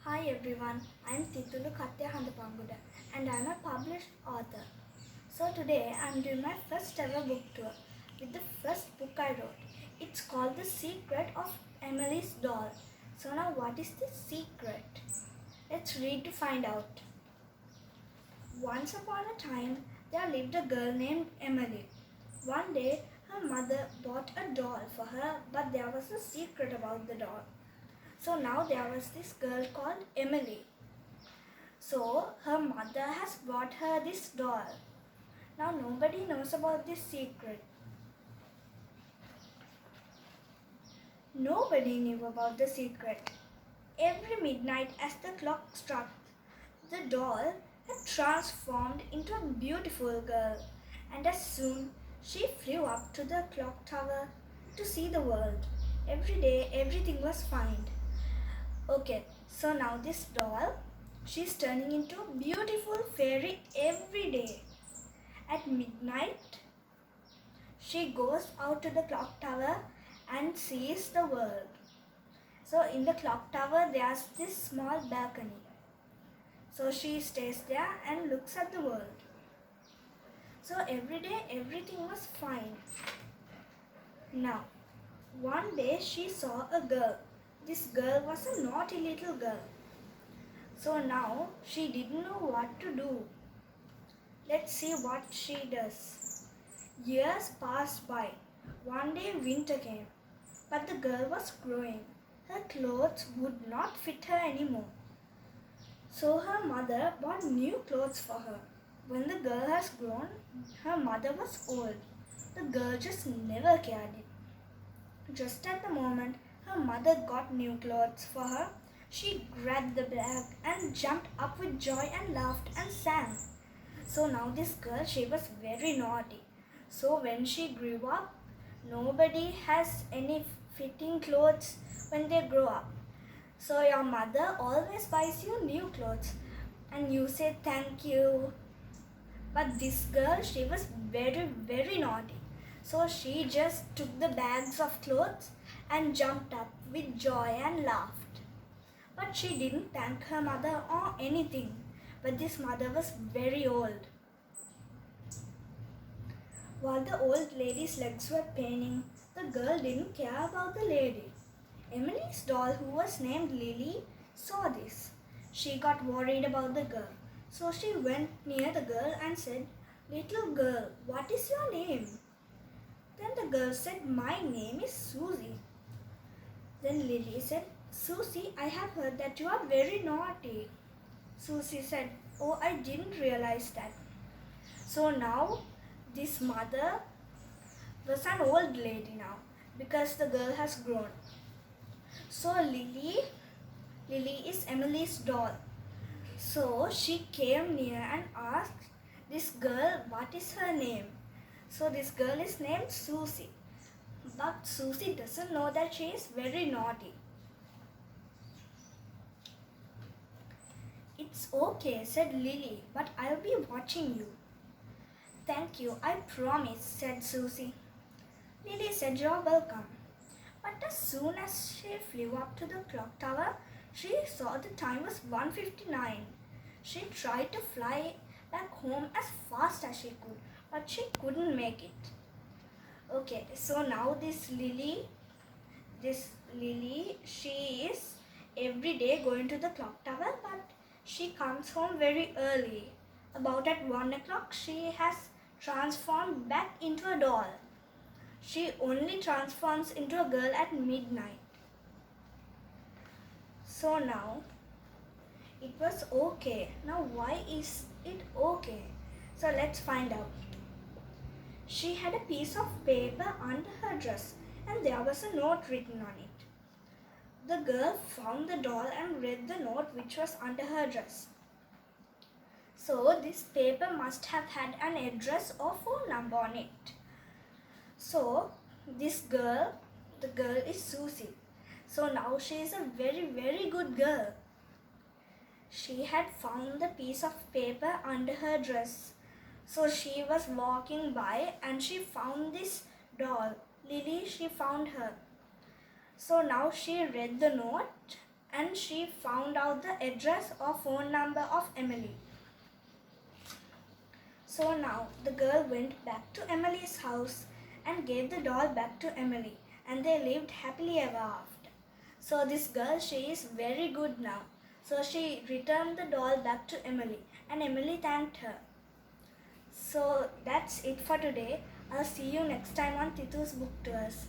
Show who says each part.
Speaker 1: Hi everyone, I am Thithu and I am a published author. So today I am doing my first ever book tour with the first book I wrote. It's called The Secret of Emali's Doll. So now what is the secret? Let's read to find out. Once upon a time there lived a girl named Emali. One day her mother bought a doll for her, but there was a secret about the doll. So now there was this girl called Emali. So her mother has bought her this doll. Now nobody knows about this secret. Nobody knew about the secret. Every midnight as the clock struck, the doll had transformed into a beautiful girl, and as soon she flew up to the clock tower to see the world. Every day everything was fine. Okay, so now this doll, she's turning into a beautiful fairy every day. At midnight, she goes out to the clock tower and sees the world. So in the clock tower, there's this small balcony. So she stays there and looks at the world. So every day, everything was fine. Now, one day she saw a girl. This girl was a naughty little girl. So now she didn't know what to do. Let's see what she does. Years passed by. One day winter came, but the girl was growing. Her clothes would not fit her anymore. So her mother bought new clothes for her. When the girl has grown, her mother was old. The girl just never cared it. Just at the moment her mother got new clothes for her, she grabbed the bag and jumped up with joy and laughed and sang. So now this girl, she was very naughty. So when she grew up, nobody has any fitting clothes when they grow up. So your mother always buys you new clothes and you say thank you. But this girl, she was very naughty. So she just took the bags of clothes and jumped up with joy and laughed. But she didn't thank her mother or anything. But this mother was very old. While the old lady's legs were paining, the girl didn't care about the lady. Emily's doll, who was named Lily, saw this. She got worried about the girl. So she went near the girl and said, "Little girl, what is your name?" Then the girl said, "My name is Susie." Then Lily said, "Susie, I have heard that you are very naughty." Susie said, "Oh, I didn't realize that." So now this mother was an old lady now because the girl has grown. So Lily is Emily's doll. So she came near and asked this girl what is her name. So this girl is named Susie. But Susie doesn't know that she is very naughty. "It's okay," said Lily, "but I'll be watching you." "Thank you, I promise," said Susie. Lily said, "You're welcome." But as soon as she flew up to the clock tower, she saw the time was 1:59. She tried to fly back home as fast as she could, but she couldn't make it. Okay, so now this Lily, she is every day going to the clock tower, but she comes home very early. About at 1 o'clock, she has transformed back into a doll. She only transforms into a girl at midnight. So now, it was okay. Now why is it okay? So let's find out. She had a piece of paper under her dress and there was a note written on it. The girl found the doll and read the note which was under her dress. So this paper must have had an address or phone number on it. So this girl, the girl is Susie. So now she is a very good girl. She had found the piece of paper under her dress. So she was walking by and she found this doll. Lily, she found her. So now she read the note and she found out the address or phone number of Emali. So now the girl went back to Emali's house and gave the doll back to Emali, and they lived happily ever after. So this girl, she is very good now. So she returned the doll back to Emali, and Emali thanked her. So that's it for today. I'll see you next time on Thithu's Book Tours.